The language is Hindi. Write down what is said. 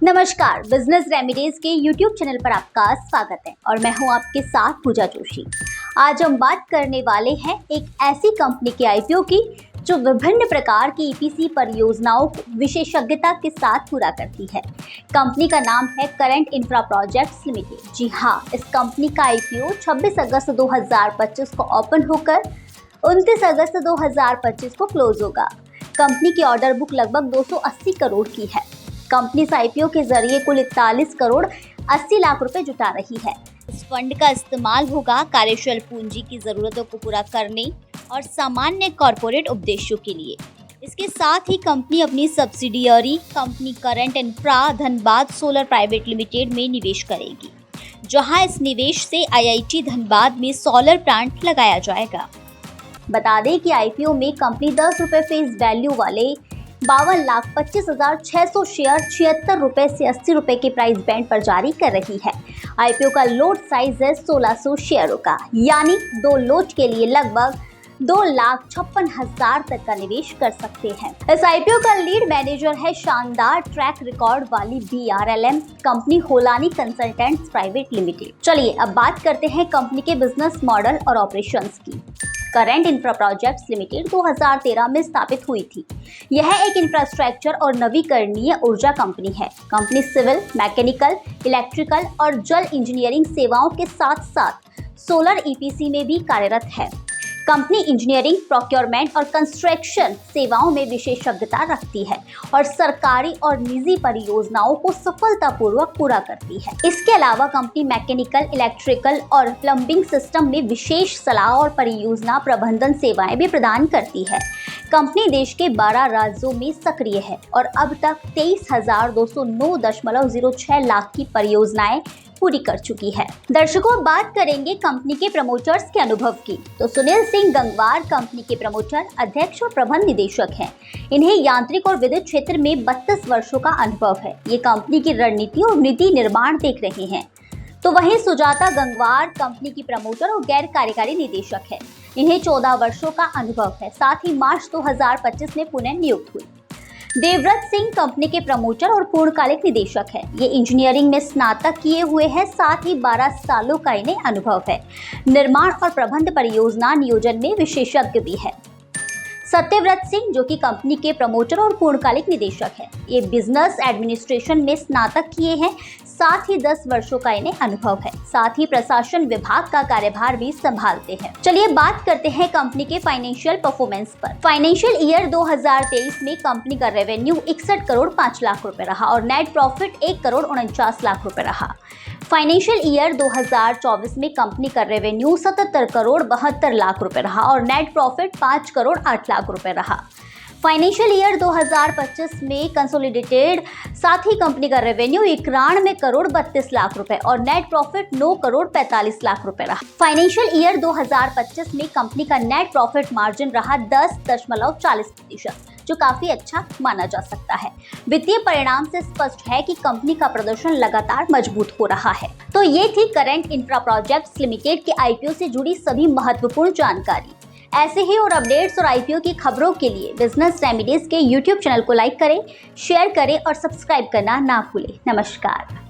नमस्कार, बिजनेस रेमेडीज के यूट्यूब चैनल पर आपका स्वागत है और मैं हूं आपके साथ पूजा जोशी। आज हम बात करने वाले हैं एक ऐसी कंपनी के आईपीओ की जो विभिन्न प्रकार की ईपीसी परियोजनाओं को विशेषज्ञता के साथ पूरा करती है। कंपनी का नाम है करंट इंफ्रा प्रोजेक्ट्स लिमिटेड। जी हाँ, इस कंपनी का आईपीओ 26 अगस्त 2025 को ओपन होकर 29 अगस्त 2025 को क्लोज होगा। कंपनी की ऑर्डर बुक लगभग 280 करोड़ की है। कंपनी इस आईपीओ के जरिए कुल 41 करोड़ 80 लाख रुपए जुटा रही है। इस फंड का इस्तेमाल होगा कार्यशील पूंजी की जरूरतों को पूरा करने और सामान्य कॉरपोरेट उद्देश्यों के लिए। इसके साथ ही कंपनी अपनी subsidiary company current infra Dhanbad solar private limited में निवेश करेगी, जहां इस निवेश से आईआईटी धनबाद में सोलर प्लांट लगाया जाएगा। बता दें कि आईपीओ में कंपनी 10 रुपए फेस वैल्यू वाले 52,25,600 शेयर 76 रुपए से 80 रुपए के प्राइस बैंड पर जारी कर रही है। आईपीओ का लोट साइज है 1600 शेयरों का, यानी 2 लोट के लिए लगभग 2,56,000 तक का निवेश कर सकते हैं। इस आईपीओ का लीड मैनेजर है शानदार ट्रैक रिकॉर्ड वाली BRLM company Holani consultants private limited. चलिए अब बात करते हैं कंपनी के बिजनेस मॉडल और ऑपरेशंस की। करंट इंफ्रा प्रोजेक्ट्स लिमिटेड 2013 में स्थापित हुई थी। यह एक इंफ्रास्ट्रक्चर और नवीकरणीय ऊर्जा कंपनी है। कंपनी सिविल, मैकेनिकल, इलेक्ट्रिकल और जल इंजीनियरिंग सेवाओं के साथ साथ सोलर ईपीसी में भी कार्यरत है। कंपनी इंजीनियरिंग, प्रोक्योरमेंट और कंस्ट्रक्शन सेवाओं में विशेषज्ञता रखती है और सरकारी और निजी परियोजनाओं को सफलतापूर्वक पूरा करती है। इसके अलावा कंपनी मैकेनिकल, इलेक्ट्रिकल और प्लम्बिंग सिस्टम में विशेष सलाह और परियोजना प्रबंधन सेवाएं भी प्रदान करती है। कंपनी देश के 12 राज्यों में सक्रिय है और अब तक 23,209.06 लाख की परियोजनाएं पूरी कर चुकी है। दर्शकों, बात करेंगे कंपनी के प्रमोटर्स के अनुभव की। तो सुनील सिंह गंगवार कंपनी के प्रमोटर, अध्यक्ष और प्रबंध निदेशक हैं। इन्हें यांत्रिक और विद्युत क्षेत्र में 32 वर्षों का अनुभव है। ये कंपनी की रणनीति और नीति निर्माण देख रहे हैं। तो वहीं सुजाता गंगवार कंपनी की प्रमोटर और गैर कार्यकारी निदेशक है। इन्हें 14 वर्षों का अनुभव है। साथ ही मार्च 2025 में पुनः नियुक्त हुई। देवव्रत सिंह कंपनी के प्रमोटर और पूर्णकालिक निदेशक है। ये इंजीनियरिंग में स्नातक किए हुए हैं। साथ ही 12 सालों का इन्हें अनुभव है। निर्माण और प्रबंध परियोजना नियोजन में विशेषज्ञ भी है। सत्यव्रत सिंह जो कि कंपनी के प्रमोटर और पूर्णकालिक निदेशक है, ये बिजनेस एडमिनिस्ट्रेशन में स्नातक किए हैं। साथ ही 10 वर्षों का इन्हें अनुभव है। साथ ही प्रशासन विभाग का कार्यभार भी संभालते हैं। चलिए बात करते हैं कंपनी के फाइनेंशियल परफॉर्मेंस पर। फाइनेंशियल ईयर 2023 में कंपनी का रेवेन्यू 61 करोड़ 5 लाख रुपए रहा और नेट प्रॉफिट 1 करोड़ 49 लाख रुपए रहा। फाइनेंशियल ईयर 2024 में कंपनी का रेवेन्यू 77 करोड़ 72 लाख रुपए रहा और नेट प्रॉफिट 5 करोड़ 8 लाख रुपए रहा। फाइनेंशियल ईयर 2025 में कंसोलिडेटेड साथ ही कंपनी का रेवेन्यू 91 करोड़ 32 लाख रुपए और नेट प्रॉफिट 9 करोड़ 45 लाख रुपए रहा। फाइनेंशियल ईयर 2025 में कंपनी का नेट प्रॉफिट मार्जिन रहा 10.40%, जो काफी अच्छा माना जा सकता है। वित्तीय परिणाम से स्पष्ट है कि कंपनी का प्रदर्शन लगातार मजबूत हो रहा है। तो ये थी करंट इंफ्रा प्रोजेक्ट्स लिमिटेड के आईपीओ से जुड़ी सभी महत्वपूर्ण जानकारी। ऐसे ही और अपडेट्स और आईपीओ की खबरों के लिए बिजनेस रेमेडीज के यूट्यूब चैनल को लाइक करें, शेयर करें और सब्सक्राइब करना ना भूलें। नमस्कार।